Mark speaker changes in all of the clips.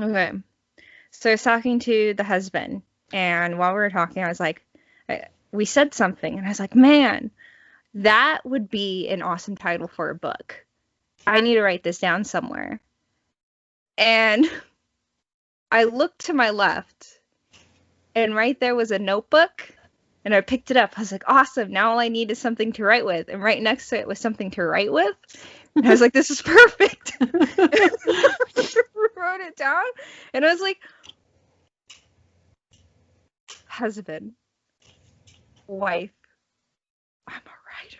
Speaker 1: Okay. So I was talking to the husband, and while we were talking, I was like, we said something, and I was like, man, that would be an awesome title for a book. I need to write this down somewhere. And I looked to my left, and right there was a notebook, and I picked it up. I was like, awesome, now all I need is something to write with. And right next to it was something to write with. And I was like, this is perfect. Wrote it down, and I was like, husband, wife, I'm a writer.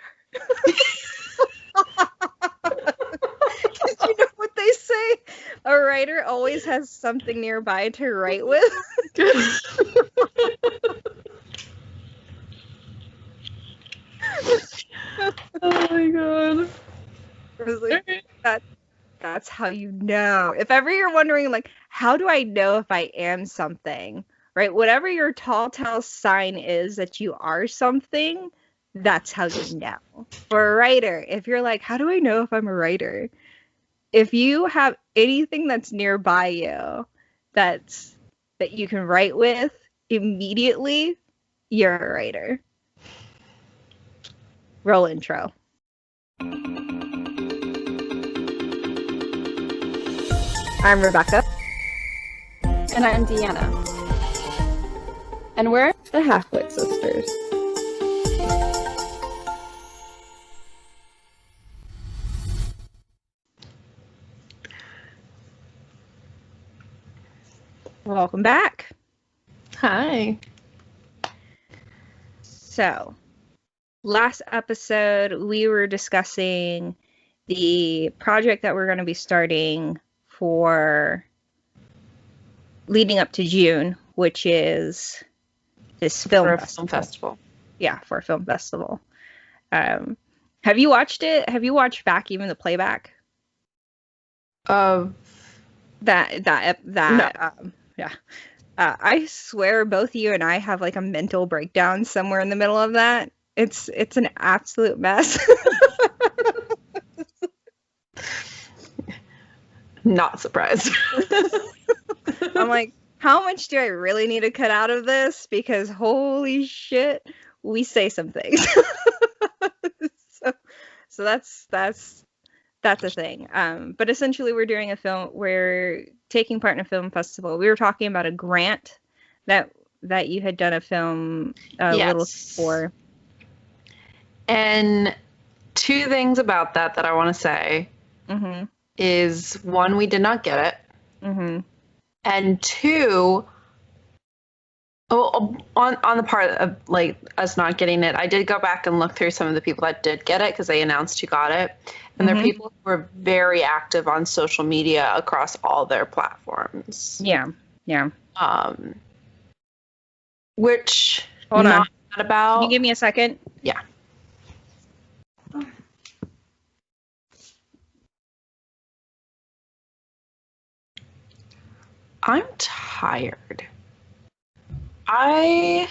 Speaker 1: You know what they say? A writer always has something nearby to write with.
Speaker 2: Oh my god.
Speaker 1: I was like, that's how you know. If ever you're wondering, like, how do I know if I am something, right? Whatever your telltale sign is that you are something, that's how you know. For a writer, if you're like, how do I know if I'm a writer? If you have anything that's nearby you that you can write with immediately, you're a writer. Roll intro. I'm Rebecca.
Speaker 3: And I'm Deanna. And we're
Speaker 2: the Halfwit Sisters.
Speaker 1: Welcome back.
Speaker 2: Hi.
Speaker 1: So, last episode we were discussing the project that we're going to be starting for leading up to June, which is this film
Speaker 2: festival.
Speaker 1: Yeah, for a film festival. Have you watched it? Have you watched back even the playback?
Speaker 2: No.
Speaker 1: Yeah. I swear both you and I have like a mental breakdown somewhere in the middle of that. It's an absolute mess.
Speaker 2: Not surprised.
Speaker 1: I'm like, how much do I really need to cut out of this? Because holy shit, we say some things. so that's a thing. But essentially we're doing we're taking part in a film festival. We were talking about a grant that you had done a film little for.
Speaker 2: And two things about that I want to say is, one, we did not get it.
Speaker 1: Mm-hmm.
Speaker 2: And two, on the part of like us not getting it, I did go back and look through some of the people that did get it because they announced who got it. And they're people who were very active on social media across all their platforms.
Speaker 1: Yeah.
Speaker 2: Which
Speaker 1: Hold on.
Speaker 2: About.
Speaker 1: Can you give me a second?
Speaker 2: Yeah. I'm tired. I'm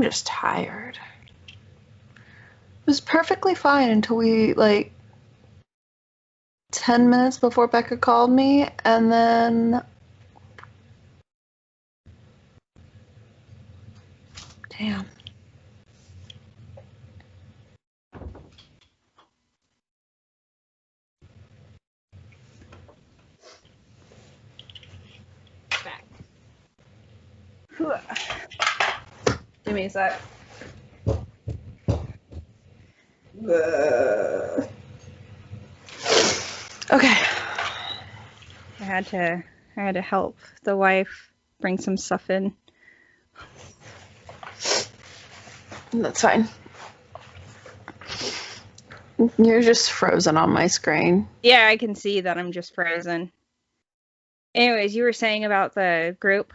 Speaker 2: just tired. It was perfectly fine until we, 10 minutes before Becca called me, and then... Damn.
Speaker 1: Give me a sec.
Speaker 2: Okay.
Speaker 1: I had to help the wife bring some stuff in.
Speaker 2: That's fine. You're just frozen on my screen.
Speaker 1: Yeah, I can see that I'm just frozen. Anyways, you were saying about the group?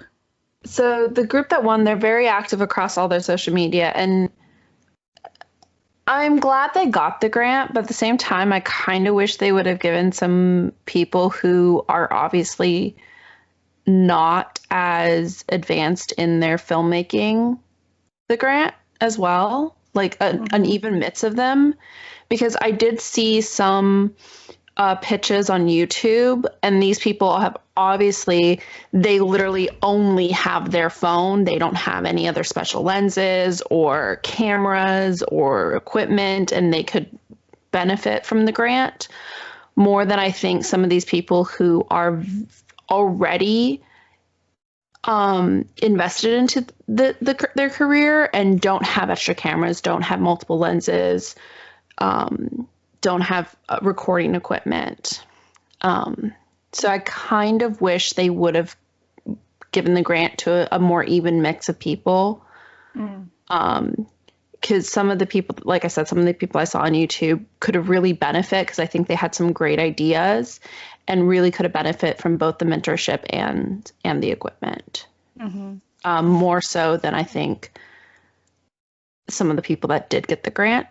Speaker 2: So the group that won, they're very active across all their social media, and I'm glad they got the grant, but at the same time, I kind of wish they would have given some people who are obviously not as advanced in their filmmaking the grant as well, like an even mix of them, because I did see some pitches on YouTube, and these people have obviously, they literally only have their phone. They don't have any other special lenses or cameras or equipment, and they could benefit from the grant more than I think some of these people who are already invested into their career and don't have extra cameras, don't have multiple lenses, don't have recording equipment. So I kind of wish they would have given the grant to a more even mix of people. Because some of the people, like I said, some of the people I saw on YouTube could have really benefit, because I think they had some great ideas and really could have benefit from both the mentorship and the equipment. More so than I think some of the people that did get the grant.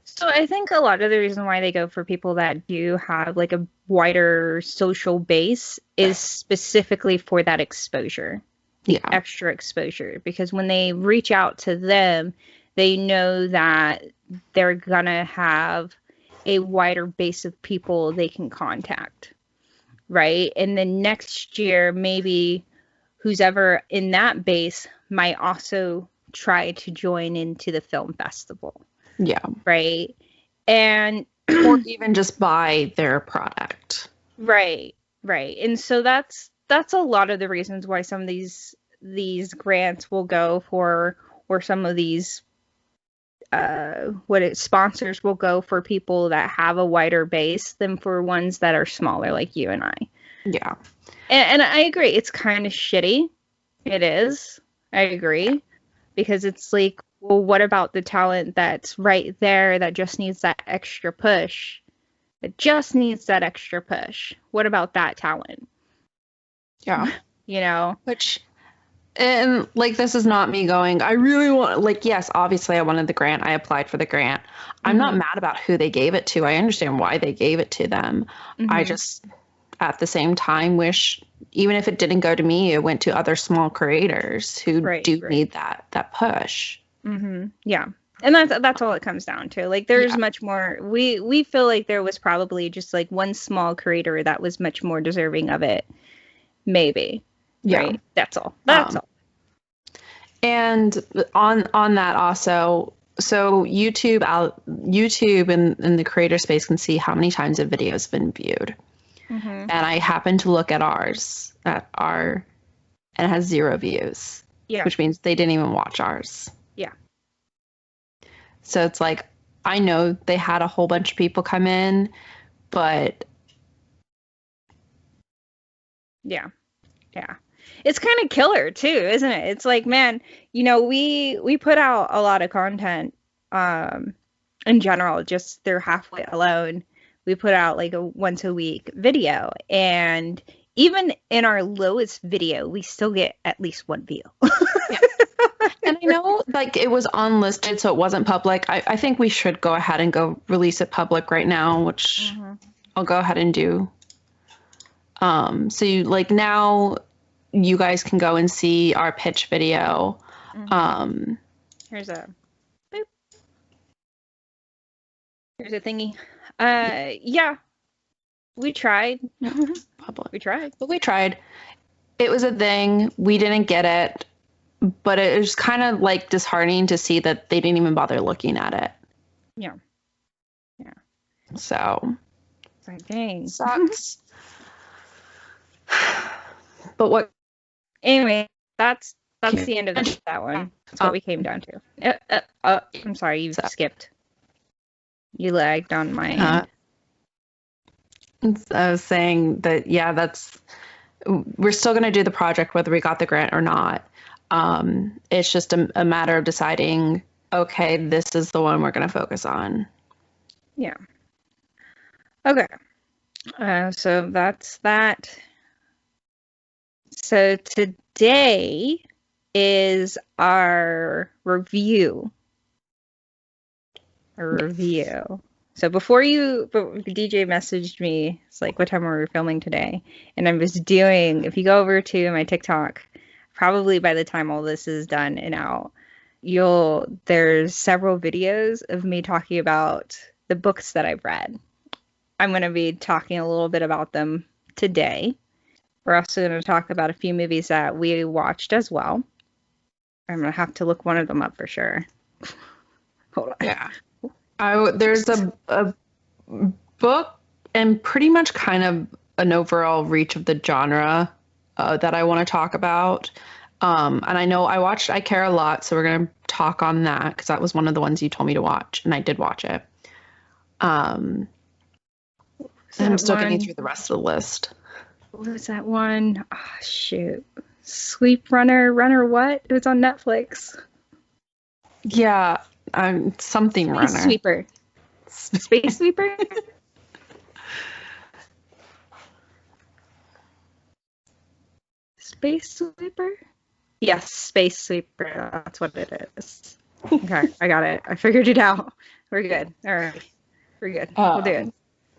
Speaker 1: So I think a lot of the reason why they go for people that do have like a wider social base is specifically for that exposure, the extra exposure, because when they reach out to them, they know that they're gonna have a wider base of people they can contact, right? And then next year, maybe who's ever in that base might also try to join into the film festival.
Speaker 2: Yeah.
Speaker 1: Right. And
Speaker 2: or even just buy their product.
Speaker 1: Right. Right. And so that's a lot of the reasons why some of these grants will go for, or some of these sponsors will go for people that have a wider base than for ones that are smaller like you and I.
Speaker 2: Yeah.
Speaker 1: And I agree. It's kind of shitty. It is. I agree. Because it's like, well, what about the talent that's right there that just needs that extra push? It just needs that extra push. What about that talent?
Speaker 2: Yeah.
Speaker 1: You know?
Speaker 2: And like, this is not me going, I really want, like, yes, obviously I wanted the grant. I applied for the grant. I'm not mad about who they gave it to. I understand why they gave it to them. I just, at the same time, wish, even if it didn't go to me, it went to other small creators who need that push.
Speaker 1: Yeah. And that's all it comes down to. Like, there's much more. We feel like there was probably just like one small creator that was much more deserving of it. Maybe.
Speaker 2: Yeah.
Speaker 1: Right. That's all. That's all.
Speaker 2: And on that also, so YouTube and the creator space can see how many times a video has been viewed. And I happened to look at ours, and it has 0 views. Yeah. Which means they didn't even watch ours.
Speaker 1: Yeah.
Speaker 2: So it's like, I know they had a whole bunch of people come in, but
Speaker 1: yeah. It's kind of killer too, isn't it? It's like, man, you know, we put out a lot of content in general, just through Halfwit alone. We put out like a once a week video, and even in our lowest video, we still get at least 1 view.
Speaker 2: And I know, like, it was unlisted, so it wasn't public. I think we should go ahead and go release it public right now, which I'll go ahead and do. So you, like, now you guys can go and see our pitch video.
Speaker 1: Here's a boop. Here's a thingy. Yeah. We tried.
Speaker 2: Public.
Speaker 1: We tried.
Speaker 2: But we tried. It was a thing. We didn't get it. But it was kind of like disheartening to see that they didn't even bother looking at it.
Speaker 1: Yeah.
Speaker 2: So.
Speaker 1: It's like, dang.
Speaker 2: Sucks. But what?
Speaker 1: Anyway, that's the end of that one. That's what we came down to. I'm sorry, you skipped. You lagged on my end.
Speaker 2: I was saying that, we're still going to do the project whether we got the grant or not. It's just a matter of deciding, okay, this is the one we're going to focus on.
Speaker 1: Yeah. Okay. So that's that. So today is our review. So before the DJ messaged me, it's like, what time are we filming today? And I was doing, if you go over to my TikTok, probably by the time all this is done and out, there's several videos of me talking about the books that I've read. I'm going to be talking a little bit about them today. We're also going to talk about a few movies that we watched as well. I'm going to have to look one of them up for sure. Hold on.
Speaker 2: Yeah. There's a book and pretty much kind of an overall reach of the genre that I want to talk about. And I know I watched I Care a Lot, so we're going to talk on that because that was one of the ones you told me to watch, and I did watch it. I'm still getting through the rest of the list.
Speaker 1: What was that one? Oh, shoot. Sweep Runner what? It was on Netflix.
Speaker 2: Yeah, something
Speaker 1: Space
Speaker 2: runner.
Speaker 1: Sweeper. Space Sweeper? Space Sweeper? Yes, Space Sweeper. That's what it is. Okay, I got it. I figured it out. We're good. All right. We're good. We'll do it.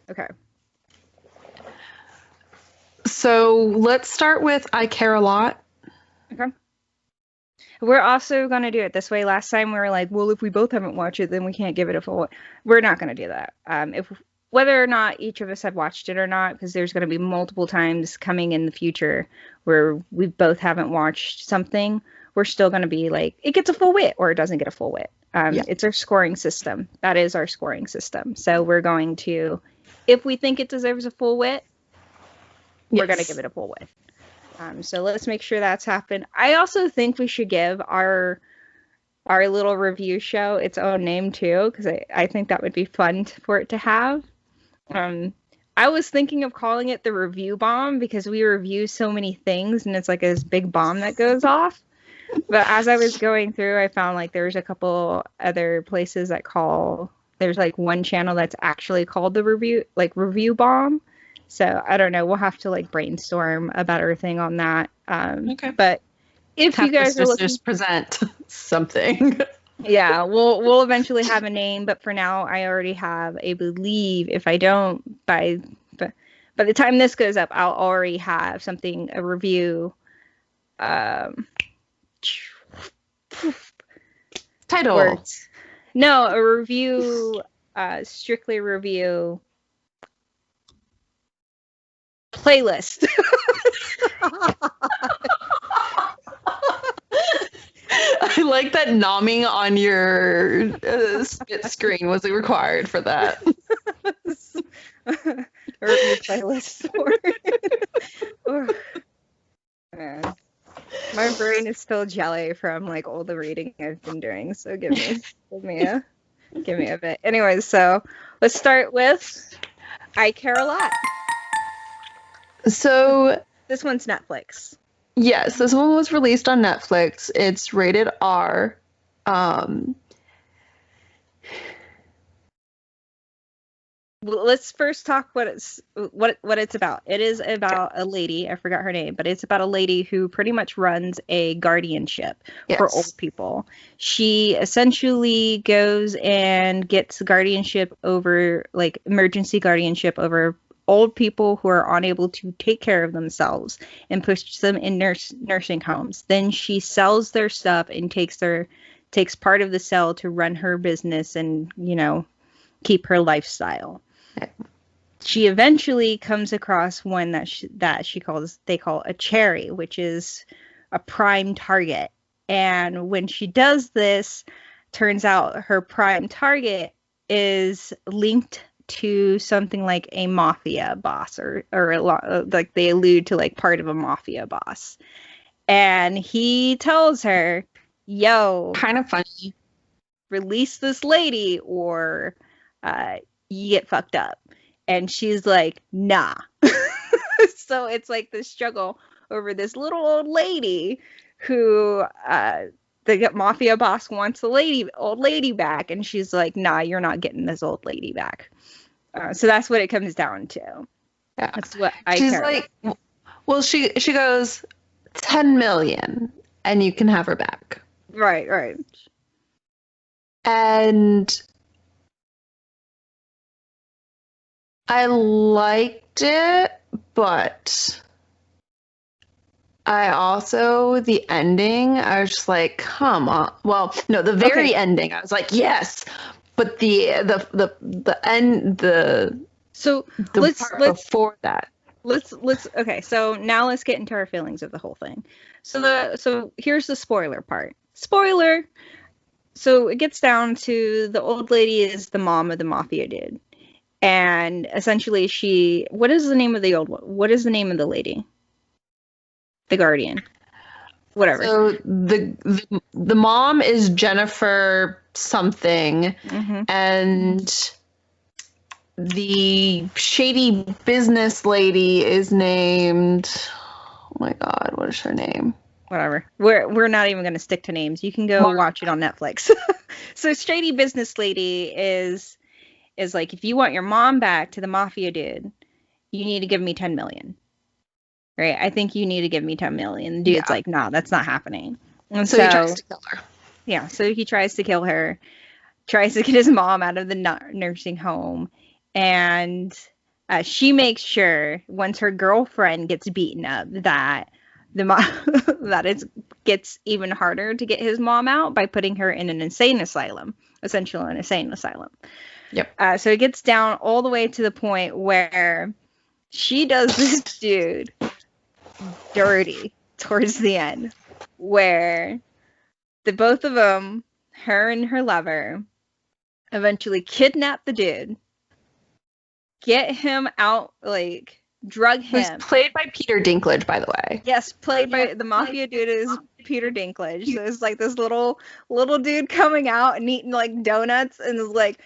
Speaker 1: Okay.
Speaker 2: So let's start with I Care a Lot.
Speaker 1: Okay. We're also going to do it this way. Last time we were like, well, if we both haven't watched it, then we can't give it a full. We're not going to do that. Whether or not each of us have watched it or not, because there's going to be multiple times coming in the future where we both haven't watched something, we're still going to be like, it gets a full wit or it doesn't get a full wit. It's our scoring system. That is our scoring system. So we're going to, if we think it deserves a full wit, we're going to give it a full wit. So let's make sure that's happened. I also think we should give our little review show its own name too, because I think that would be fun for it to have. I was thinking of calling it the Review Bomb because we review so many things and it's like this big bomb that goes off. But as I was going through, I found like there's a couple other places that there's like one channel that's actually called the Review Bomb. So I don't know. We'll have to like brainstorm a better thing on that. Okay. But if you guys are looking,
Speaker 2: present something.
Speaker 1: Yeah, we'll eventually have a name. But for now, I already have a believe. If I don't by the time this goes up, I'll already have something, a review.
Speaker 2: Title.
Speaker 1: Words. No, a review. Strictly review. Playlist.
Speaker 2: I like that nomming on your spit screen was required for that.
Speaker 1: Review playlist. Man. My brain is still jelly from like all the reading I've been doing, so give me a bit. Anyways, so let's start with I Care a Lot.
Speaker 2: So
Speaker 1: this one's Netflix.
Speaker 2: Yes, this one was released on Netflix. It's rated R.
Speaker 1: Let's first talk what it's about. It is about a lady, I forgot her name, but it's about a lady who pretty much runs a guardianship for old people. She essentially goes and gets guardianship over, like emergency guardianship over old people who are unable to take care of themselves and puts them in nursing homes. Then she sells their stuff and takes part of the sale to run her business and, keep her lifestyle. She eventually comes across one that they call a cherry, which is a prime target. And when she does this, turns out her prime target is linked to something like a mafia boss or like they allude to like part of a mafia boss. And he tells her, yo,
Speaker 2: kind of funny,
Speaker 1: release this lady or you get fucked up. And she's like, nah. So it's like this struggle over this little old lady who the mafia boss wants the old lady back, and she's like, nah, you're not getting this old lady back. So that's what it comes down to.
Speaker 2: Yeah.
Speaker 1: That's what
Speaker 2: she's like about. Well, she goes 10 million and you can have her back.
Speaker 1: Right.
Speaker 2: And I liked it, but I also, the ending, I was just like, come on. Well, no, the very ending, I was like, yes. But the end,
Speaker 1: So
Speaker 2: The
Speaker 1: let's
Speaker 2: part before that.
Speaker 1: let's okay. So now let's get into our feelings of the whole thing. So here's the spoiler part. Spoiler. So it gets down to the old lady is the mom of the mafia dude, and essentially what is the name of the old one? What is the name of the lady? The guardian. Whatever.
Speaker 2: So the mom is Jennifer something, and the shady business lady is named. Oh my God, what is her name?
Speaker 1: Whatever. We're not even going to stick to names. You can go watch it on Netflix. So shady business lady is like, if you want your mom back to the mafia dude, you need to give me 10 million. Right? I think you need to give me 10 million. The dude's like, nah, that's not happening. And
Speaker 2: so he tries to kill her.
Speaker 1: Yeah, so he tries to kill her, tries to get his mom out of the nursing home, and she makes sure once her girlfriend gets beaten up that that it gets even harder to get his mom out by putting her in an insane asylum, essentially an insane asylum.
Speaker 2: Yep.
Speaker 1: So it gets down all the way to the point where she does this dude dirty towards the end, where the both of them, her and her lover, eventually kidnap the dude, get him out, like drug him.
Speaker 2: Who's played by Peter Dinklage, by the way.
Speaker 1: Yes, played by the mafia dude is Peter Dinklage. So it's like this little dude coming out and eating like donuts and is like,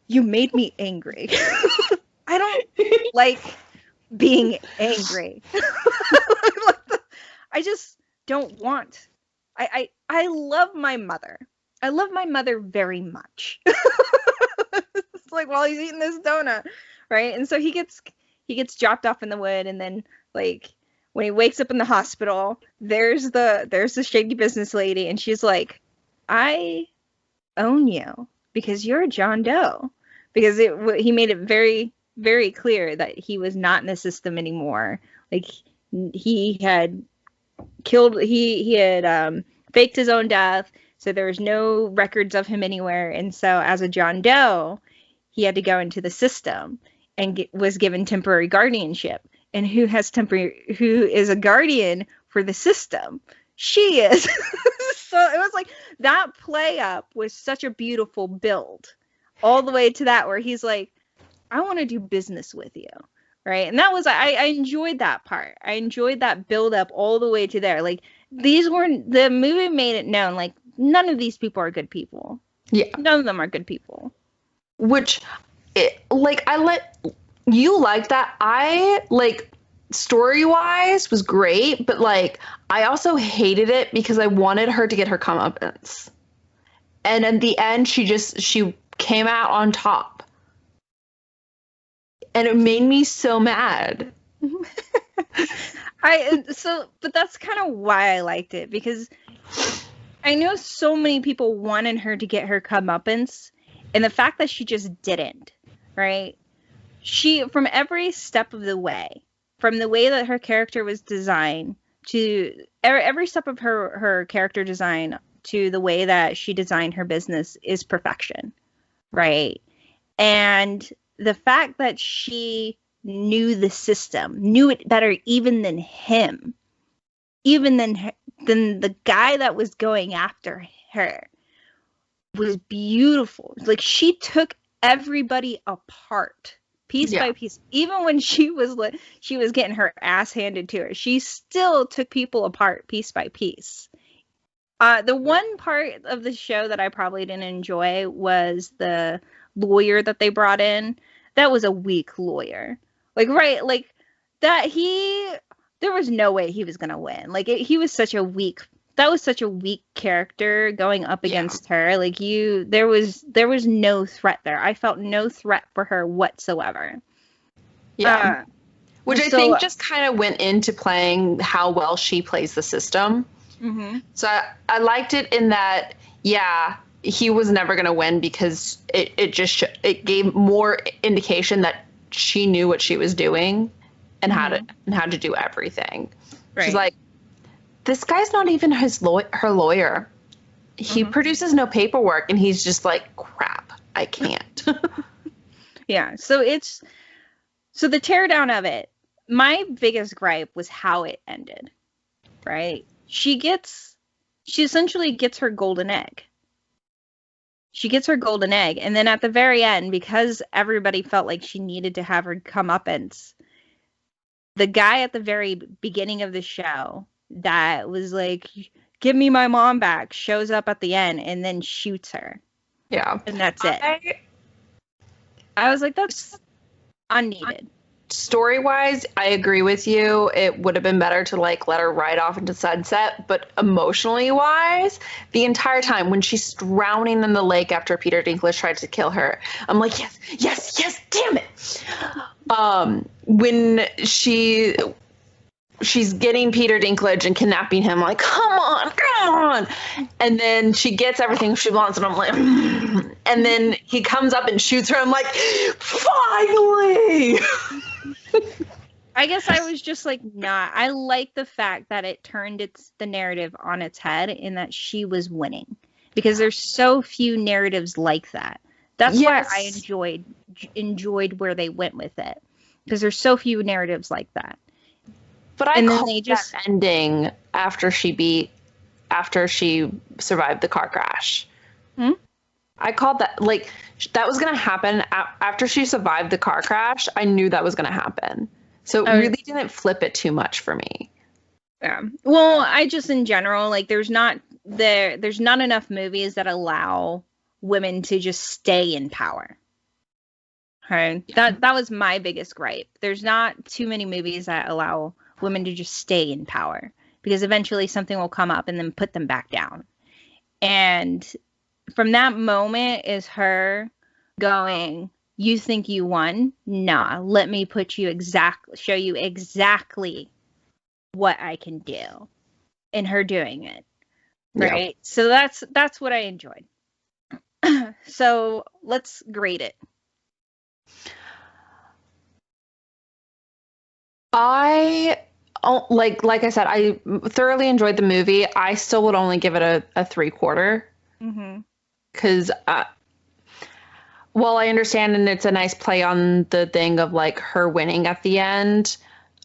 Speaker 1: "You made me angry." I don't like being angry. I just don't want. I love my mother. I love my mother very much. It's like while he's eating this donut, right? And so he gets dropped off in the wood, and then like when he wakes up in the hospital, there's the shady business lady, and she's like, "I own you because you're a John Doe," because he made it very, very clear that he was not in the system anymore. Like he had killed, he had faked his own death, so there was no records of him anywhere, and so as a John Doe, he had to go into the system and was given temporary guardianship. And who is a guardian for the system? She is. So it was like that play up was such a beautiful build, all the way to that where he's like, "I want to do business with you." Right. And that was, I enjoyed that part. I enjoyed that build up all the way to there. Like the movie made it known, like none of these people are good people.
Speaker 2: Yeah.
Speaker 1: None of them are good people.
Speaker 2: Which, I let you like that. I like story-wise was great, but like I also hated it because I wanted her to get her comeuppance. And in the end, she came out on top. And it made me so mad.
Speaker 1: But that's kind of why I liked it, because I know so many people wanted her to get her comeuppance, and the fact that she just didn't, right? She, from every step of the way, from the way that her character was designed to every step of her character design to the way that she designed her business is perfection, right? And the fact that she knew the system, knew it better even than him, even than the guy that was going after her, was beautiful. Like she took everybody apart piece by piece. Even when she was getting her ass handed to her, she still took people apart piece by piece. The one part of the show that I probably didn't enjoy was the lawyer that they brought in. That was a weak lawyer. Like, right, like that there was no way he was gonna win. Like he was such a weak. That was such a weak character going up against her. Like there was no threat there. I felt no threat for her whatsoever.
Speaker 2: Yeah. Which I think just kind of went into playing how well she plays the system. Mm-hmm. So I liked it in that, he was never going to win because it gave more indication that she knew what she was doing and how to do everything. Right. She's like, this guy's not even her lawyer. He produces no paperwork, and he's just like, crap, I can't.
Speaker 1: Yeah. So So the teardown of it, my biggest gripe was how it ended, right? She essentially gets her golden egg. She gets her golden egg, and then at the very end, because everybody felt like she needed to have her comeuppance, the guy at the very beginning of the show that was like, give me my mom back, shows up at the end and then shoots her.
Speaker 2: Yeah.
Speaker 1: And that's it. I was like, that's unneeded.
Speaker 2: Story-wise, I agree with you. It would have been better to like let her ride off into sunset, but emotionally-wise, the entire time when she's drowning in the lake after Peter Dinklage tried to kill her, I'm like, yes, yes, yes, damn it. When she's getting Peter Dinklage and kidnapping him, like, come on. And then she gets everything she wants, and I'm like, and then he comes up and shoots her. I'm like, finally.
Speaker 1: I guess I was just like, not. I like the fact that it turned the narrative on its head in that she was winning, because there's so few narratives like that. That's why I enjoyed where they went with it, because there's so few narratives like that.
Speaker 2: But I called that ending after she survived the car crash. I called that, like, that was going to happen after she survived the car crash. I knew that was going to happen. So it really didn't flip it too much for me.
Speaker 1: Yeah. Well, I just, in general, like, there's not enough movies that allow women to just stay in power. Okay. That was my biggest gripe. There's not too many movies that allow women to just stay in power, because eventually something will come up and then put them back down. And from that moment is her going, you think you won? Nah, let me show you exactly what I can do. And her doing it. Right? Yeah. So that's what I enjoyed. So let's grade it.
Speaker 2: Like I said, I thoroughly enjoyed the movie. I still would only give it a 3/4. Because while I understand, and it's a nice play on the thing of like her winning at the end,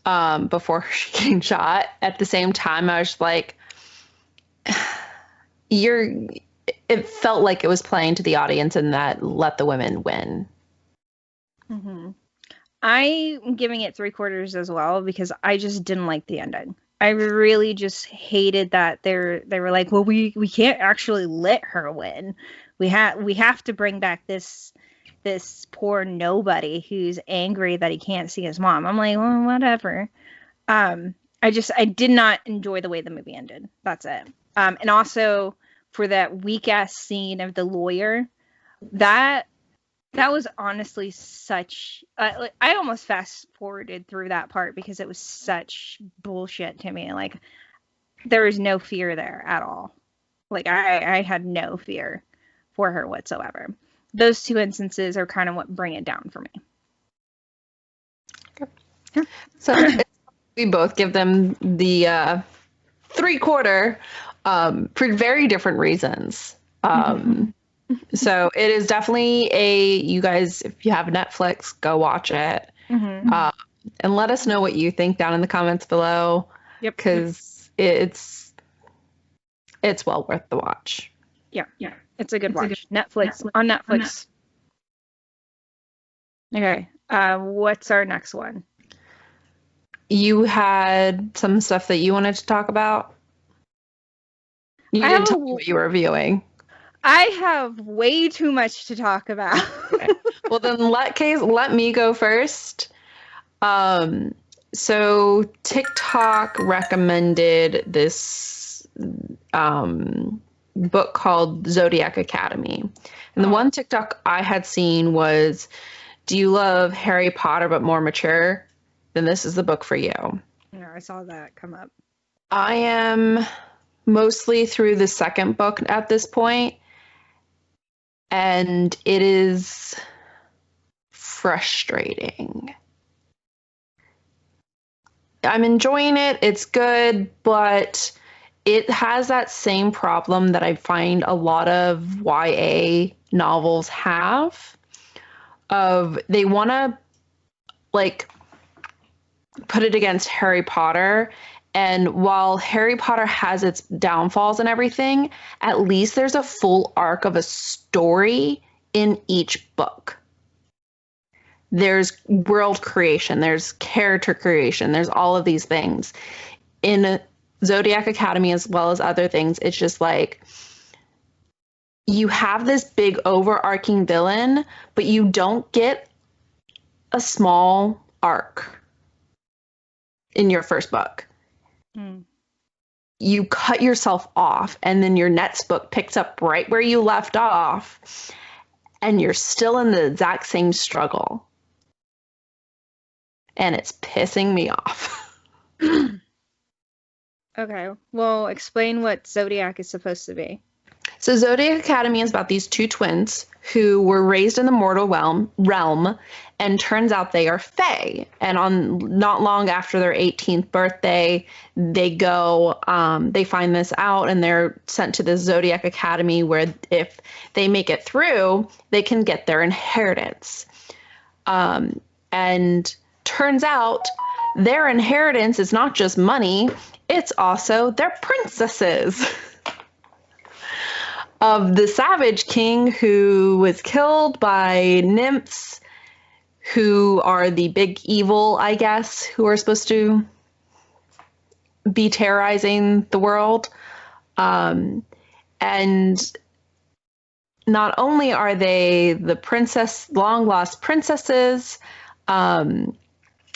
Speaker 2: before she getting shot, at the same time I was like, it felt like it was playing to the audience and that let the women win.
Speaker 1: I'm giving it 3/4 as well, because I just didn't like the ending. I really just hated that they were like, well, we can't actually let her win. We have to bring back this poor nobody who's angry that he can't see his mom. I'm like, well, whatever. I did not enjoy the way the movie ended. That's it. And also for that weak ass scene of the lawyer, that was honestly such. I almost fast forwarded through that part because it was such bullshit to me. Like, there was no fear there at all. Like, I had no fear for her whatsoever. Those two instances are kind of what bring it down for me.
Speaker 2: Okay. Yeah. So we both give them the 3/4 for very different reasons. So it is definitely you guys, if you have Netflix, go watch it. And let us know what you think down in the comments below.
Speaker 1: Yep.
Speaker 2: Because it's well worth the watch.
Speaker 1: Yeah. It's a good watch. Netflix. On Netflix. Okay. What's our next one?
Speaker 2: You had some stuff that you wanted to talk about? You didn't tell me what you were reviewing.
Speaker 1: I have way too much to talk about.
Speaker 2: Okay. Well, then let me go first. So TikTok recommended this book called Zodiac Academy. And the one TikTok I had seen was, do you love Harry Potter but more mature? Then this is the book for you.
Speaker 1: Yeah, I saw that come up.
Speaker 2: I am mostly through the second book at this point, and it is frustrating. I'm enjoying it. It's good, but it has that same problem that I find a lot of YA novels have, of they want to like put it against Harry Potter. And while Harry Potter has its downfalls and everything, at least there's a full arc of a story in each book. There's world creation, there's character creation, there's all of these things. In Zodiac Academy, as well as other things, it's just like you have this big overarching villain, but you don't get a small arc in your first book. You cut yourself off, and then your next book picks up right where you left off, and you're still in the exact same struggle. And it's pissing me off.
Speaker 1: Okay, well, explain what Zodiac is supposed to be.
Speaker 2: So Zodiac Academy is about these two twins who were raised in the mortal realm, and turns out they are fae. And on not long after their 18th birthday, they find this out, and they're sent to the Zodiac Academy, where if they make it through, they can get their inheritance. And turns out their inheritance is not just money, it's also their princesses. Of the Savage King, who was killed by nymphs, who are the big evil, I guess, who are supposed to be terrorizing the world. And not only are they the long-lost princesses,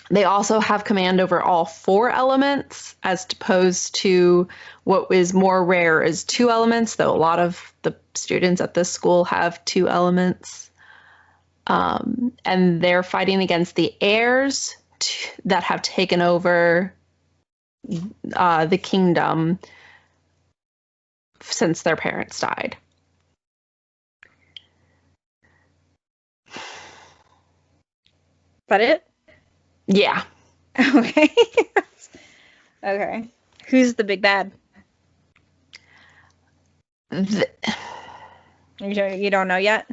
Speaker 2: they also have command over all 4 elements, as opposed to what is more rare is 2 elements, though a lot of the students at this school have 2 elements. And they're fighting against the heirs that have taken over the kingdom since their parents died.
Speaker 1: That it?
Speaker 2: Yeah.
Speaker 1: Okay. Okay. Who's the big bad? You don't know yet?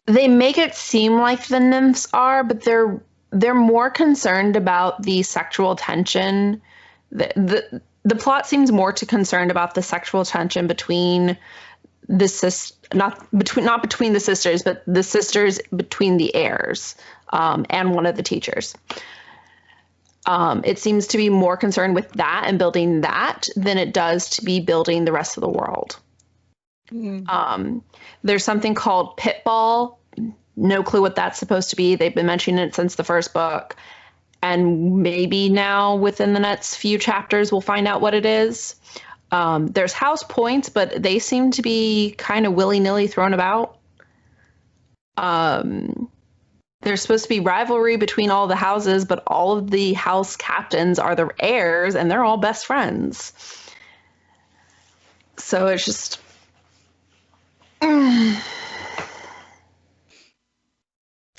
Speaker 2: They make it seem like the nymphs are, but they're more concerned about the sexual tension. The plot seems more concerned about the sexual tension between not between the sisters, but the sisters between the heirs, and one of the teachers. It seems to be more concerned with that and building that than it does to be building the rest of the world. There's something called Pitball. No clue what that's supposed to be. They've been mentioning it since the first book. And maybe now within the next few chapters, we'll find out what it is. There's house points, but they seem to be kind of willy-nilly thrown about. There's supposed to be rivalry between all the houses, but all of the house captains are the heirs, and they're all best friends. So it's just... I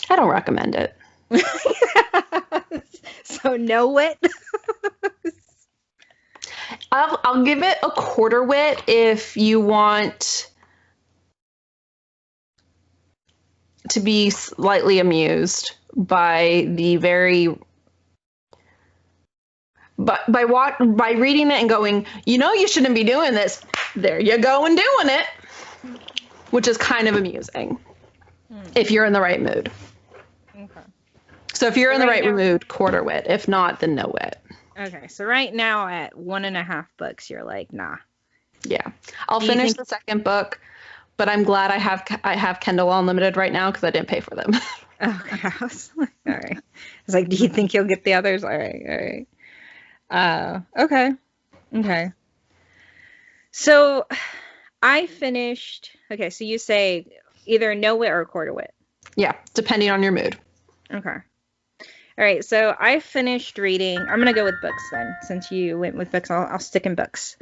Speaker 2: don't recommend it.
Speaker 1: So no wit?
Speaker 2: I'll give it a quarter wit if you want to be slightly amused by the very... But by reading it and going, you shouldn't be doing this. There you go and doing it. Which is kind of amusing if you're in the right mood.
Speaker 1: Okay.
Speaker 2: So if you're in the right mood, quarter wit. If not, then no wit.
Speaker 1: Okay, so right now at 1.5 books, you're like, nah.
Speaker 2: Yeah, I'll finish the second book, but I'm glad I have Kindle Unlimited right now because I didn't pay for them.
Speaker 1: Okay, I was like, all right. I was like, do you think you'll get the others? All right. Okay. So I finished. Okay, so you say either no wit or quarter wit.
Speaker 2: Yeah, depending on your mood.
Speaker 1: Okay. All right, so I finished reading. I'm going to go with books then. Since you went with books, I'll stick in books.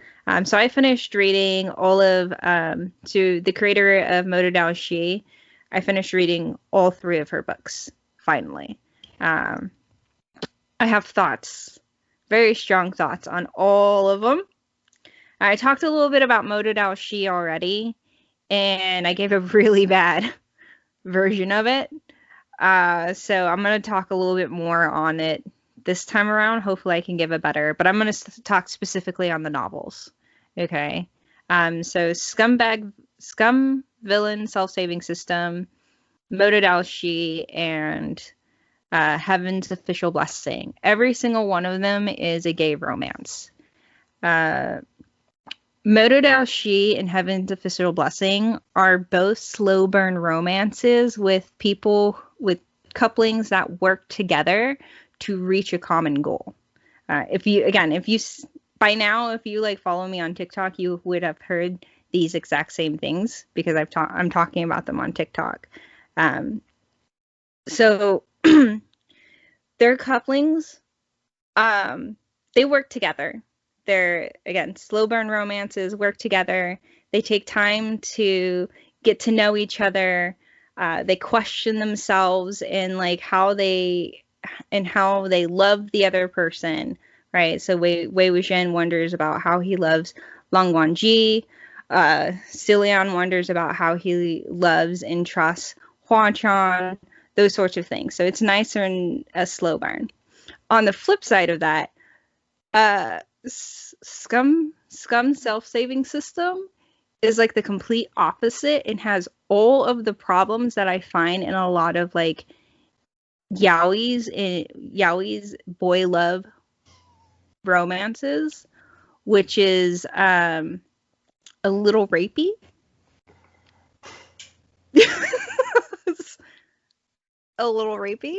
Speaker 1: So I finished reading all of, to the creator of Moto Dao Shi. I finished reading all 3 of her books, finally. I have thoughts, very strong thoughts on all of them. I talked a little bit about Moto Dao Shi already, and I gave a really bad version of it. So I'm going to talk a little bit more on it this time around. Hopefully I can give a better, but I'm going to talk specifically on the novels. Okay. So Scum Villain Self-Saving System, Moto Dalshi, and Heaven's Official Blessing. Every single one of them is a gay romance. Moto Dalshi and Heaven's Official Blessing are both slow burn romances with couplings that work together to reach a common goal. If you by now, if you like follow me on TikTok, you would have heard these exact same things because I'm talking about them on TikTok. So their couplings, they work together. They're, again, slow burn romances, work together. They take time to get to know each other. They question themselves in like how they love the other person, right? So Wei Wuxian wonders about how he loves Long Guanji. Silian wonders about how he loves and trusts Hua Chan, those sorts of things. So it's nicer in a slow burn. On the flip side of that, Scum Self-Saving System is like the complete opposite and has all of the problems that I find in a lot of like yaois boy love romances, which is a little rapey. A little rapey.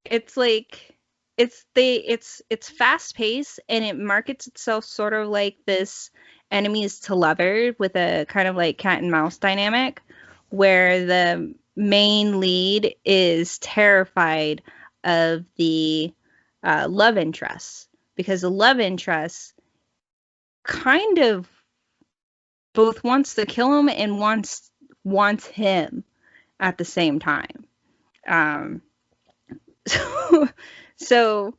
Speaker 1: It's like it's fast paced and it markets itself sort of like this enemies to lover with a kind of like cat and mouse dynamic where the main lead is terrified of the love interest because the love interest kind of both wants to kill him and wants him at the same time. So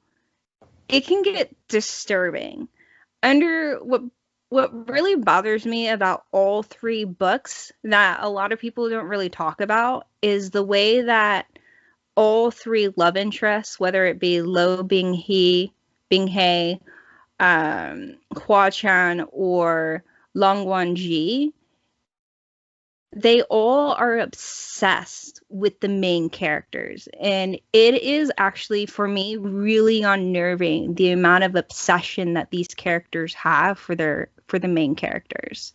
Speaker 1: it can get disturbing. Under what really bothers me about all three books that a lot of people don't really talk about is the way that all three love interests, whether it be Lo Binghe, Hua Chan, or Long Guanji, they all are obsessed with the main characters. And it is actually, for me, really unnerving the amount of obsession that these characters have for the main characters.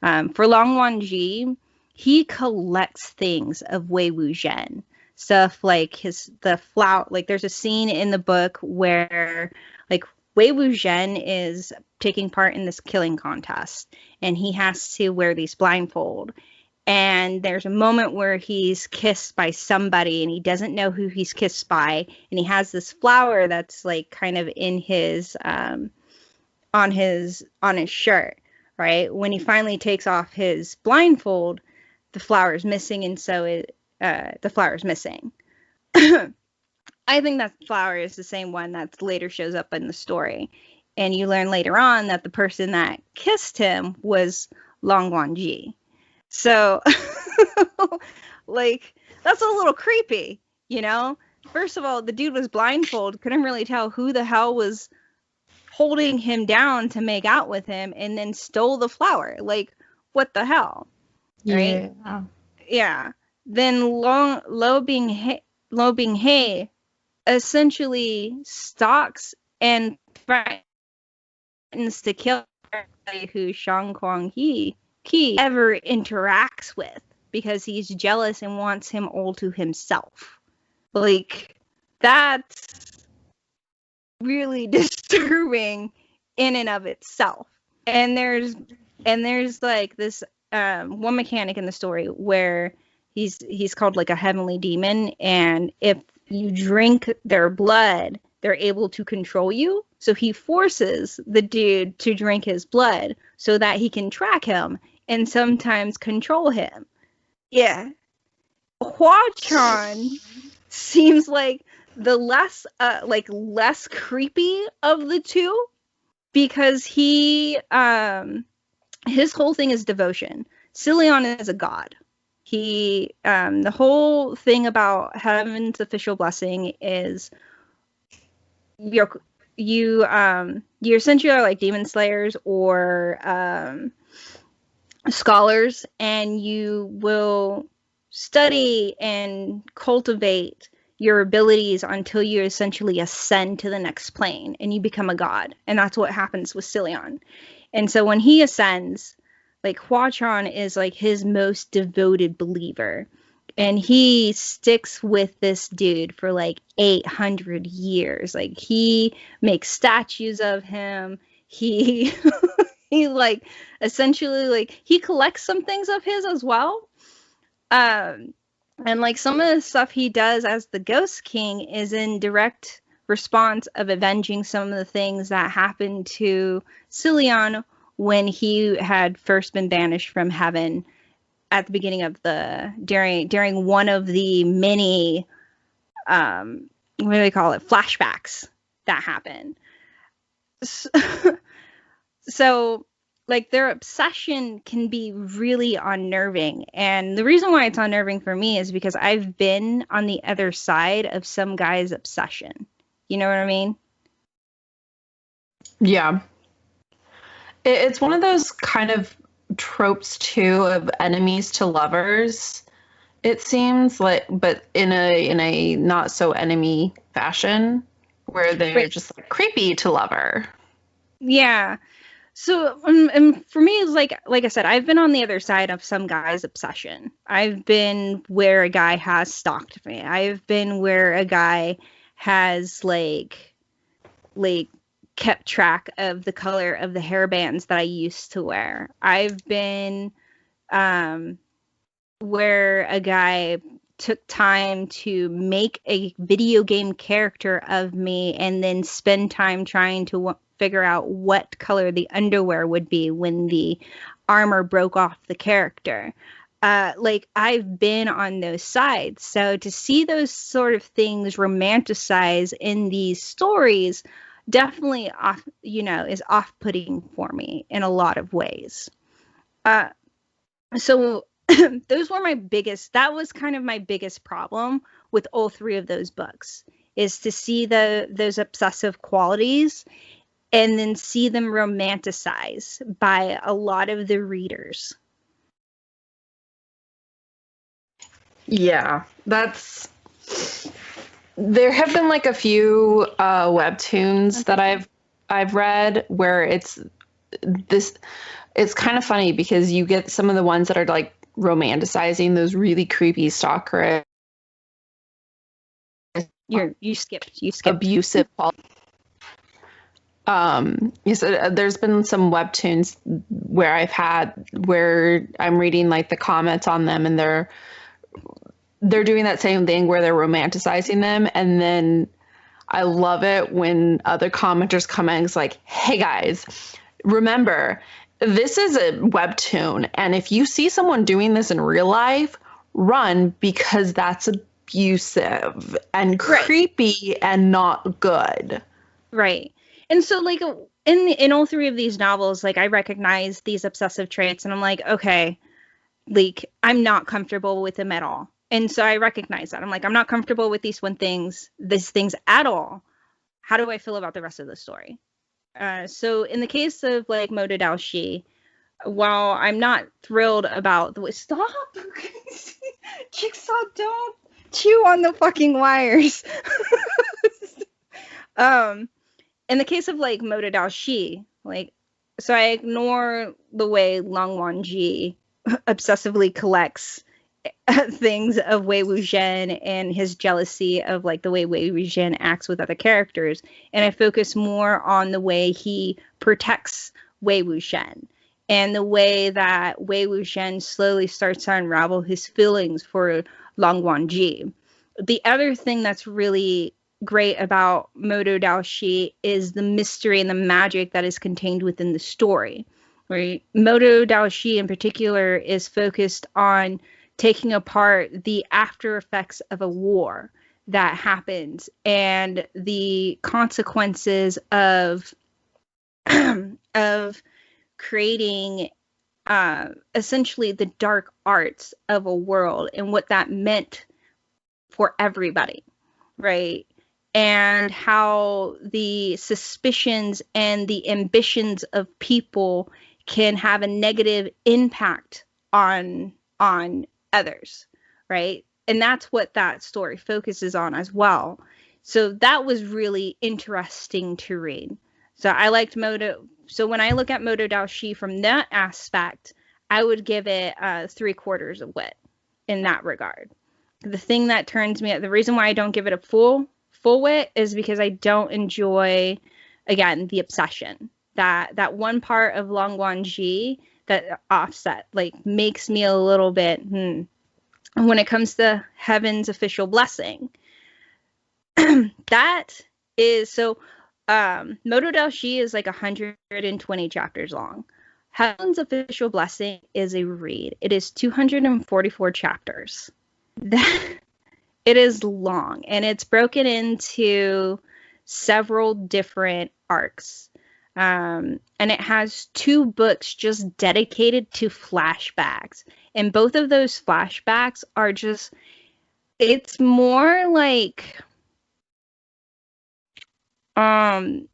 Speaker 1: For Long Guanji, he collects things of Wei Wuxian. Stuff like the flower, like there's a scene in the book where like Wei Wuxian is taking part in this killing contest and he has to wear these blindfold. And there's a moment where he's kissed by somebody and he doesn't know who he's kissed by. And he has this flower that's like kind of in his, on his shirt, right? When he finally takes off his blindfold, the flower is missing. And so the flower is missing. I think that flower is the same one that later shows up in the story. And you learn later on that the person that kissed him was Long Guanji. So, like, that's a little creepy, you know? First of all, the dude was blindfolded, couldn't really tell who the hell was holding him down to make out with him, and then stole the flower. Like, what the hell? Right? Yeah. Then Lo Binghe essentially stalks and threatens to kill everybody who Shang Kuang He ever interacts with because he's jealous and wants him all to himself. Like, that's really disturbing in and of itself. And there's like this one mechanic in the story where he's called like a heavenly demon, and if you drink their blood, they're able to control you. So he forces the dude to drink his blood so that he can track him and sometimes control him. Yeah. Hua Chan seems like the less creepy of the two because he his whole thing is devotion. Silion is a god, The whole thing about heaven's official blessing is you essentially are like demon slayers or scholars, and you will study and cultivate your abilities until you essentially ascend to the next plane and you become a god. And that's what happens with Cillian. And so when he ascends, like Huachon is like his most devoted believer. And he sticks with this dude for like 800 years. Like he makes statues of him. He he like essentially like he collects some things of his as well. And like some of the stuff he does as the Ghost King is in direct response of avenging some of the things that happened to Cillian when he had first been banished from heaven at the beginning of during one of the many what do they call it, flashbacks that happen. So like their obsession can be really unnerving, and the reason why it's unnerving for me is because I've been on the other side of some guy's obsession. You know what I mean?
Speaker 2: Yeah. It's one of those kind of tropes too of enemies to lovers. It seems like, but in a not so enemy fashion, where they're just like creepy to lover.
Speaker 1: Yeah. So, and for me, it's like I said, I've been on the other side of some guy's obsession. I've been where a guy has stalked me. I've been where a guy has like kept track of the color of the hairbands that I used to wear. I've been where a guy took time to make a video game character of me and then spend time trying to figure out what color the underwear would be when the armor broke off the character. Like I've been on those sides. So to see those sort of things romanticized in these stories definitely is off-putting for me in a lot of ways. So that was kind of my biggest problem with all three of those books, is to see those obsessive qualities and then see them romanticized by a lot of the readers.
Speaker 2: Yeah, there have been like a few webtoons that I've read where it's kind of funny because you get some of the ones that are like romanticizing those really creepy stalker.
Speaker 1: You skipped
Speaker 2: abusive. Yes, there's been some webtoons where I'm reading like the comments on them, and they're doing that same thing where they're romanticizing them, and then I love it when other commenters come in and it's like, hey guys, remember, this is a webtoon, and if you see someone doing this in real life, run, because that's abusive and creepy and not good.
Speaker 1: Right. And so like in all three of these novels, like I recognize these obsessive traits and I'm like, okay, like I'm not comfortable with them at all. And so I recognize that. I'm like, I'm not comfortable with these things at all. How do I feel about the rest of the story? So in the case of like Moto Dao Shi, while I'm not thrilled about the way, stop, Jigsaw, don't chew on the fucking wires. In the case of like Moto Dao Shi, like, so I ignore the way Long Wanji obsessively collects things of Wei Wuxian and his jealousy of like the way Wei Wuxian acts with other characters, and I focus more on the way he protects Wei Wuxian and the way that Wei Wuxian slowly starts to unravel his feelings for Long Wanji. The other thing that's really great about Moto Dao Shi is the mystery and the magic that is contained within the story. Right? Moto Dao Shi in particular is focused on taking apart the after effects of a war that happens and the consequences of creating essentially the dark arts of a world and what that meant for everybody, right? And how the suspicions and the ambitions of people can have a negative impact on others, right? And that's what that story focuses on as well. So that was really interesting to read. So I liked Moto. So when I look at Moto Daoshi from that aspect, I would give it 3/4 of wit in that regard. The thing that turns me, the reason why I don't give it a full wit is because I don't enjoy, again, the obsession. That one part of Long Guanji that offset like makes me a little bit when it comes to Heaven's official blessing. That is so Moto Daoshi is like 120 chapters long. Heaven's official blessing is a read. It is 244 chapters. That it is long, and it's broken into several different arcs. And it has 2 books just dedicated to flashbacks. And both of those flashbacks are just, it's more like, kind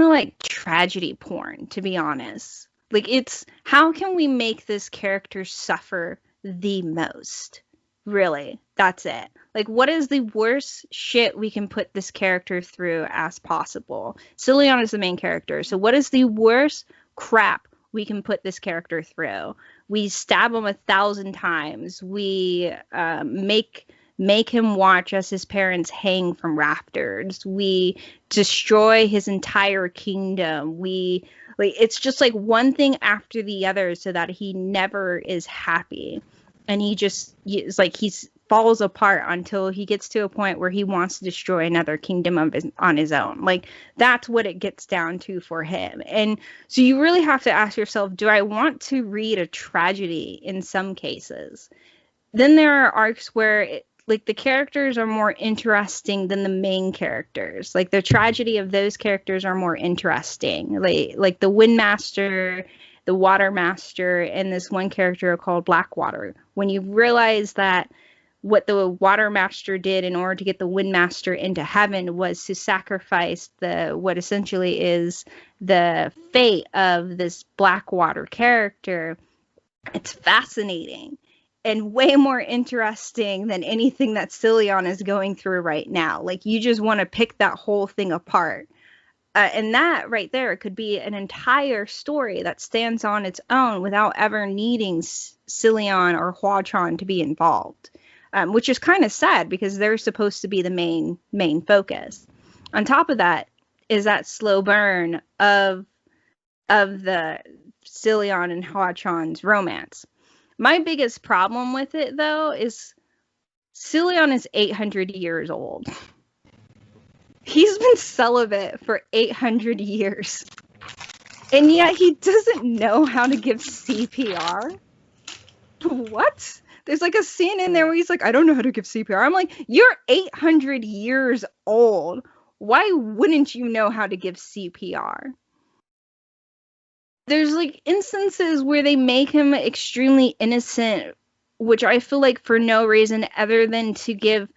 Speaker 1: of like tragedy porn, to be honest. Like, it's, how can we make this character suffer the most? Really, that's it. Like, what is the worst shit we can put this character through as possible? Cillian is the main character, so what is the worst crap we can put this character through? We stab him 1,000 times. We make him watch as his parents hang from rafters. We destroy his entire kingdom. We, like, it's just like one thing after the other so that he never is happy. And he just, it's like he's falls apart until he gets to a point where he wants to destroy another kingdom on his own. Like, that's what it gets down to for him. And so you really have to ask yourself, do I want to read a tragedy in some cases? Then there are arcs where like the characters are more interesting than the main characters. Like the tragedy of those characters are more interesting. Like the Windmaster, the Water Master, and this one character called Blackwater. When you realize that what the Water Master did in order to get the Windmaster into heaven was to sacrifice what essentially is the fate of this Blackwater character, it's fascinating and way more interesting than anything that Cillian is going through right now. Like, you just want to pick that whole thing apart. And that right there could be an entire story that stands on its own without ever needing Cillian or Huachan to be involved, which is kind of sad because they're supposed to be the main focus. On top of that is that slow burn of the Cillian and Huachan's romance. My biggest problem with it, though, is Cillian is 800 years old. He's been celibate for 800 years. And yet he doesn't know how to give CPR? What? There's like a scene in there where he's like, I don't know how to give CPR. I'm like, you're 800 years old. Why wouldn't you know how to give CPR? There's like instances where they make him extremely innocent, which I feel like for no reason other than to give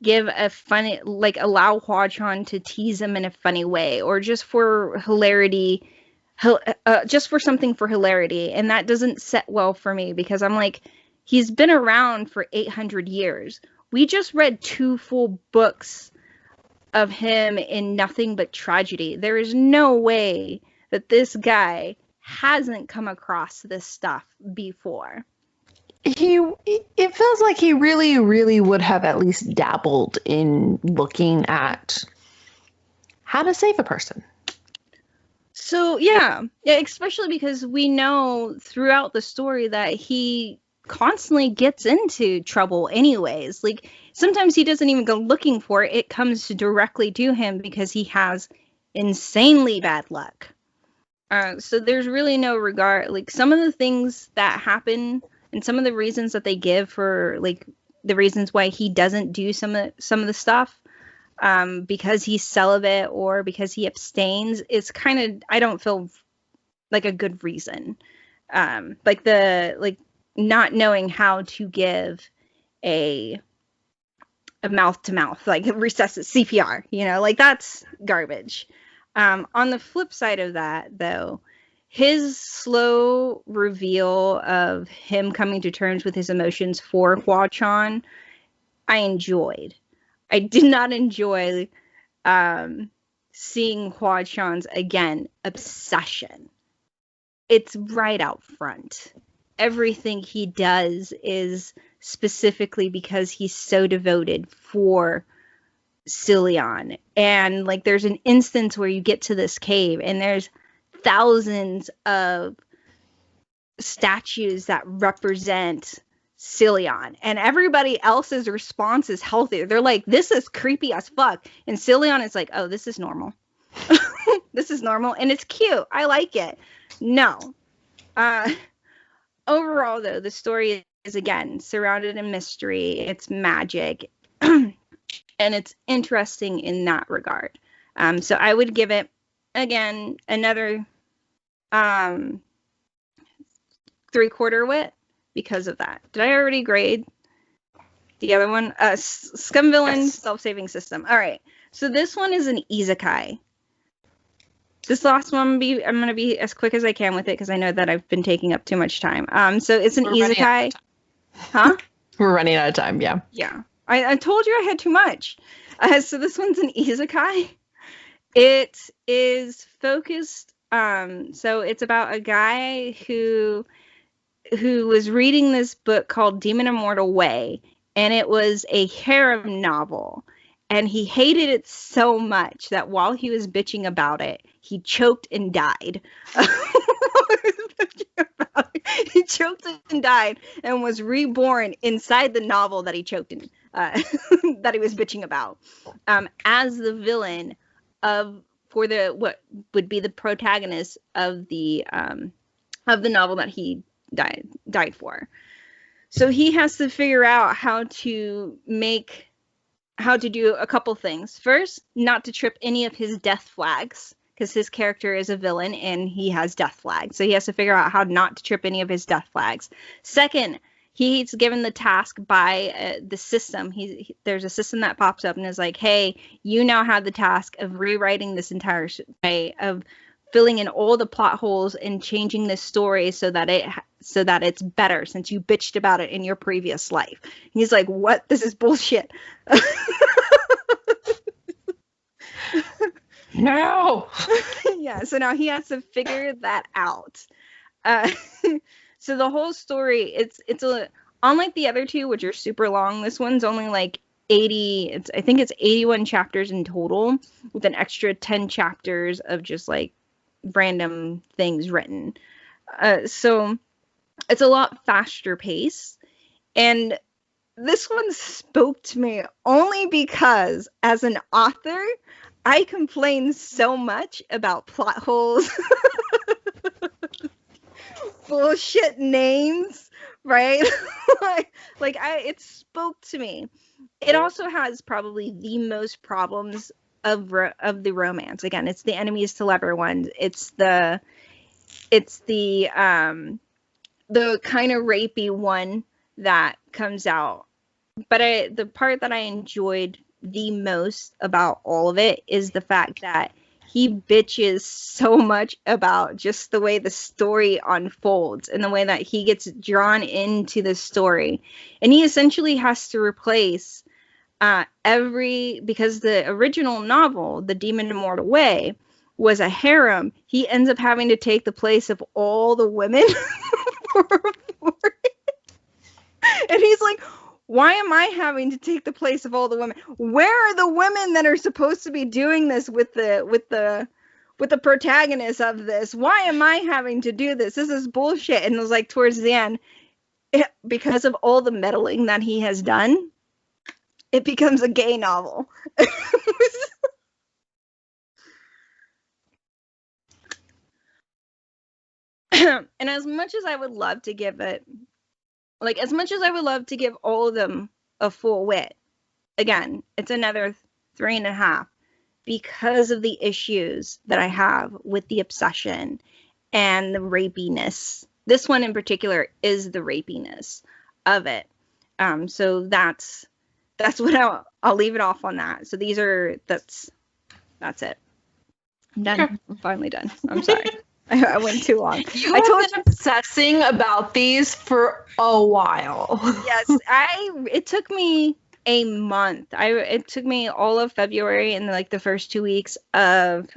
Speaker 1: a funny, like, allow Huachan to tease him in a funny way, or just for hilarity, just for something for hilarity. And that doesn't set well for me because I'm like, he's been around for 800 years. We just read 2 full books of him in nothing but tragedy. There is no way that this guy hasn't come across this stuff before.
Speaker 2: It feels like he really, really would have at least dabbled in looking at how to save a person.
Speaker 1: So yeah, especially because we know throughout the story that he constantly gets into trouble anyways. Like, sometimes he doesn't even go looking for it. It comes directly to him because he has insanely bad luck. So there's really no regard. Like, some of the things that happen and some of the reasons that they give for, like, the reasons why he doesn't do some of the stuff, because he's celibate or because he abstains, is kind of, I don't feel like a good reason. like not knowing how to give a mouth to mouth, like resuscitate CPR, like that's garbage. On the flip side of that, though, his slow reveal of him coming to terms with his emotions for Hua Chan, I enjoyed. I did not enjoy seeing Hua Chan's, again, obsession. It's right out front. Everything he does is specifically because he's so devoted for Cillian. And like there's an instance where you get to this cave and there's thousands of statues that represent Cillian, and everybody else's response is healthy. They're like, this is creepy as fuck, and Cillian is like, oh, this is normal. This is normal and it's cute, I like it. No. Overall though, the story is again surrounded in mystery, it's magic, and it's interesting in that regard. So I would give it, again, another 3/4 wit because of that. Did I already grade the other one? Scum Villain, yes. Self-saving system. All right. So this one is an isekai. This last one, I'm going to be as quick as I can with it because I know that I've been taking up too much time. So it's an isekai. Huh?
Speaker 2: We're running out of time, yeah.
Speaker 1: Yeah. I told you I had too much. So this one's an isekai. It is focused, so it's about a guy who was reading this book called Demon Immortal Way, and it was a harem novel, and he hated it so much that while he was bitching about it, he choked and died. He choked and died and was reborn inside the novel that he choked in, that he was bitching about, as the villain for what would be the protagonist of the novel that he died for. So he has to figure out how to do a couple things. First, not to trip any of his death flags, because his character is a villain and he has death flags. So he has to figure out how not to trip any of his death flags. Second, he's given the task by the system. There's a system that pops up and is like, hey, you now have the task of rewriting this entire way, of filling in all the plot holes and changing this story so that it's better, since you bitched about it in your previous life. And he's like, what? This is bullshit.
Speaker 2: No.
Speaker 1: Yeah, so now he has to figure that out. So the whole story, it's unlike the other two, which are super long, this one's only like 80, I think it's 81 chapters in total, with an extra 10 chapters of just like random things written. So it's a lot faster pace, and this one spoke to me only because as an author I complain so much about plot holes, bullshit names, right? It spoke to me. It also has probably the most problems of the romance. Again, it's the enemies to lover ones. It's the kind of rapey one that comes out. But the part that I enjoyed the most about all of it is the fact that he bitches so much about just the way the story unfolds and the way that he gets drawn into the story. And he essentially has to replace because the original novel, The Demon Immortal Way, was a harem. He ends up having to take the place of all the women for it. And he's like, why am I having to take the place of all the women? Where are the women that are supposed to be doing this with the protagonist of this? Why am I having to do this? This is bullshit. And it was like towards the end, because of all the meddling that he has done, it becomes a gay novel. And as much as I would love to give it, as much as I would love to give all of them a full wit, again, it's another 3.5 because of the issues that I have with the obsession and the rapiness this one in particular is the rapiness of it. So that's what I'll leave it off on that. So that's it. I'm done.
Speaker 2: Okay.
Speaker 1: I'm finally done. I'm sorry. I went too long.
Speaker 2: You have been obsessing about these for a while.
Speaker 1: Yes, it took me a month. It took me all of February and like the first 2 weeks of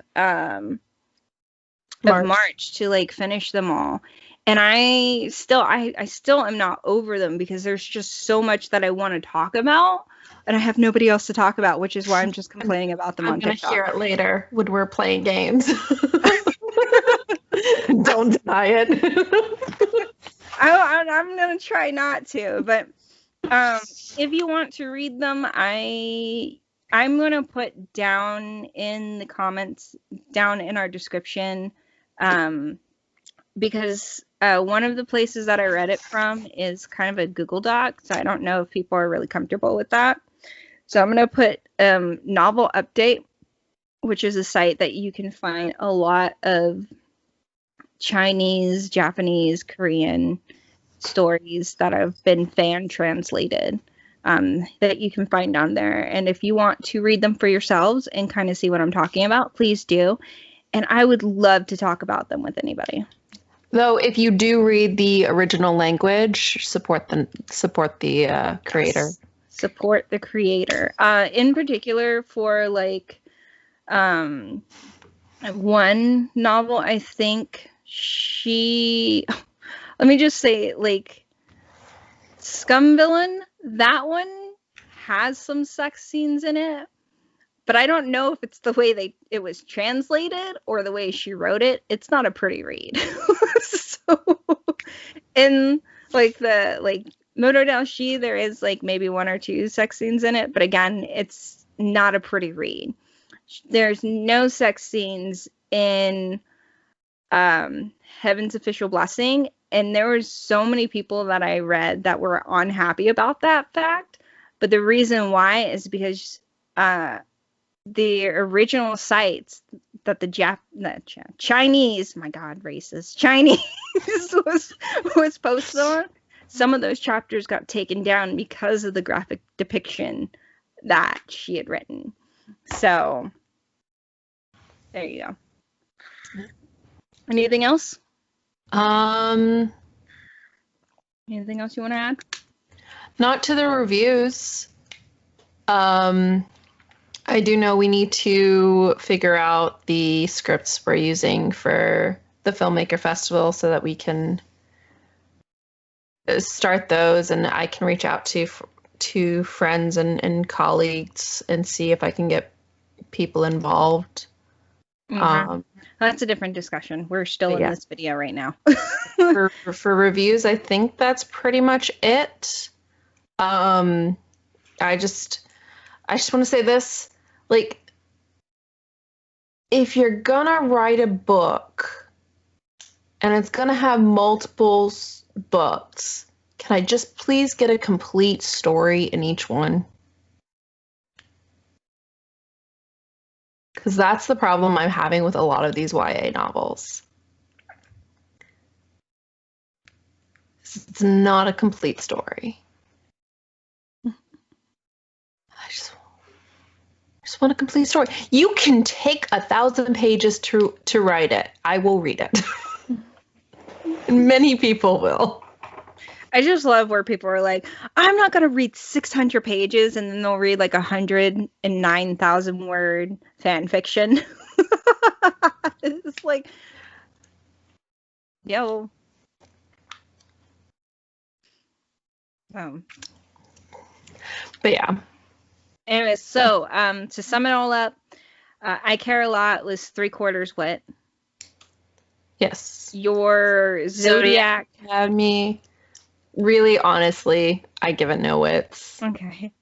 Speaker 1: March to like finish them all. And I still am not over them because there's just so much that I want to talk about, and I have nobody else to talk about, which is why I'm just complaining about them on TikTok.
Speaker 2: I'm gonna hear it later when we're playing games. Don't deny it.
Speaker 1: I'm gonna try not to, but if you want to read them, I'm gonna put down in the comments, down in our description, because one of the places that I read it from is kind of a Google Doc, so I don't know if people are really comfortable with that. So I'm gonna put Novel Update, which is a site that you can find a lot of Chinese, Japanese, Korean stories that have been fan translated, that you can find on there. And if you want to read them for yourselves and kind of see what I'm talking about, please do. And I would love to talk about them with anybody.
Speaker 2: Though, if you do read the original language, support the creator.
Speaker 1: Yes. Support the creator. In particular, for like one novel, I think let me just say, like, Scum Villain, that one has some sex scenes in it, but I don't know if it's the way it was translated or the way she wrote it. It's not a pretty read. So in like Moto Daoshi, there is like maybe 1 or 2 sex scenes in it, but again, it's not a pretty read. There's no sex scenes in Heaven's Official Blessing, and there were so many people that I read that were unhappy about that fact. But the reason why is because the original sites that the Chinese, my God, racist Chinese was posted on, some of those chapters got taken down because of the graphic depiction that she had written. So there you go. Anything else? Anything else you want to add?
Speaker 2: Not to the reviews. I do know we need to figure out the scripts we're using for the Filmmaker Festival so that we can start those, and I can reach out to friends and colleagues and see if I can get people involved.
Speaker 1: Mm-hmm. That's a different discussion. We're still in this video right now.
Speaker 2: for reviews, I think that's pretty much it. I just want to say this, like, if you're gonna write a book and it's gonna have multiple books, can I just please get a complete story in each one? Because that's the problem I'm having with a lot of these YA novels. It's not a complete story. I just want a complete story. You can take 1,000 pages to write it. I will read it. And many people will.
Speaker 1: I just love where people are like, I'm not going to read 600 pages, and then they'll read like 109,000 word fan fiction. It's like, yo.
Speaker 2: But yeah.
Speaker 1: Anyways, so to sum it all up, I Care a Lot was 3/4 wit.
Speaker 2: Yes.
Speaker 1: Your Zodiac
Speaker 2: had me. Really, honestly, I give it no wits.
Speaker 1: Okay.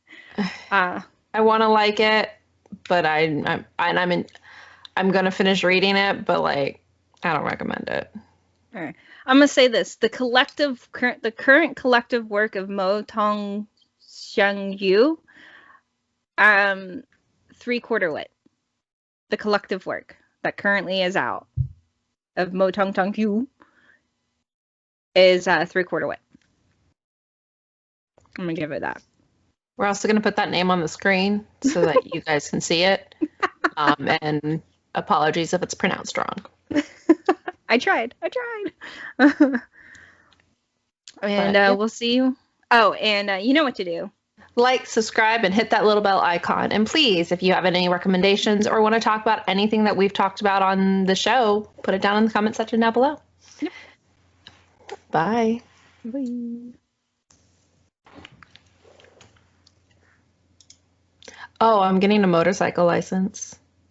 Speaker 2: I want to like it, but I'm gonna finish reading it, but like, I don't recommend it.
Speaker 1: All right. I'm gonna say this: the current collective work of Mo Tong Xiang Yu, 3/4 wit. The collective work that currently is out of Mo Tong Yu is 3/4 wit. I'm gonna give it that.
Speaker 2: We're also going to put that name on the screen so that you guys can see it. And apologies if it's pronounced wrong.
Speaker 1: I tried. And
Speaker 2: yeah.
Speaker 1: we'll see you. Oh, and you know what to do.
Speaker 2: Like, subscribe, and hit that little bell icon. And please, if you have any recommendations or want to talk about anything that we've talked about on the show, put it down in the comment section down below.
Speaker 1: Yep.
Speaker 2: Bye.
Speaker 1: Bye.
Speaker 2: Oh, I'm getting a motorcycle license.